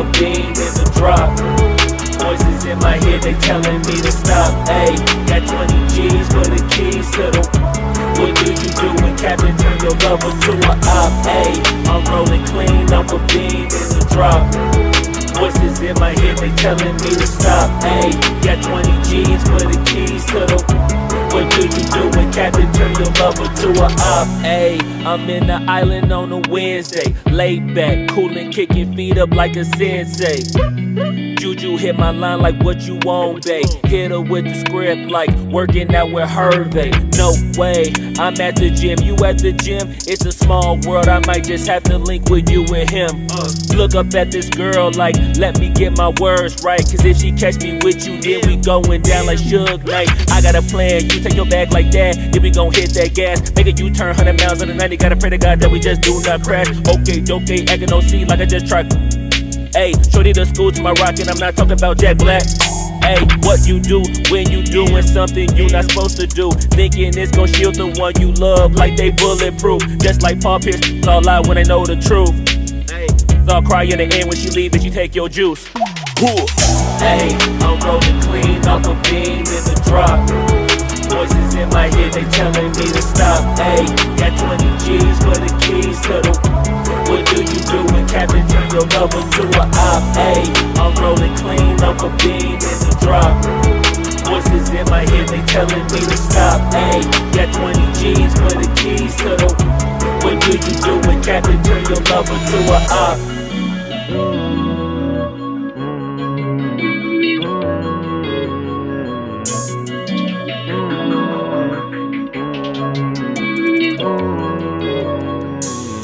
a bean in the drop. Voices in my head, they telling me to stop. Ayy, got 20 G's for the keys to the. What do you do when Captain turn your lover to a op? Ayy, I'm rolling clean off a bean in the drop. Voices in my head, they telling me to stop. Ayy, got 20 G's for the keys to the. What do you do when Captain turn your lover to a op? Ayy, I'm in the island on a Wednesday, laid back, coolin', kicking feet up like a sensei. Juju hit my line like what you want, babe. Hit her with the script like working out with Hervey. No way, I'm at the gym, you at the gym. It's a small world, I might just have to link with you and him. Look up at this girl like, let me get my words right. Cause if she catch me with you, then we going down like Suge Knight. I got a plan, you take your bag like that, then we gon' hit that gas. Make a U-turn 100 miles on the 90, gotta pray to God that we just do not crash. Okay, acting no C like I just tried. Ayy, shorty the school to my rocket, I'm not talking about Jack Black. Ayy, what you do when you doing something you not supposed to do? Thinking it's gon' shield the one you love like they bulletproof. Just like Paul Pierce, it's all lie when they know the truth. Ayy, so I'll cry in the end when she leave and she take your juice. Ayy, I'm rolling clean off a bean in the drop. Voices in my head, they telling me to stop. Ayy, got 20 G's for the keys to the. What do you do when Captain turn your lover to a op? Ayy, I'm rolling clean off a bean in the drop. Voices in my head, they telling me to stop. Ayy, got 20 G's for the keys to the. What do you do when Captain turn your lover to a op?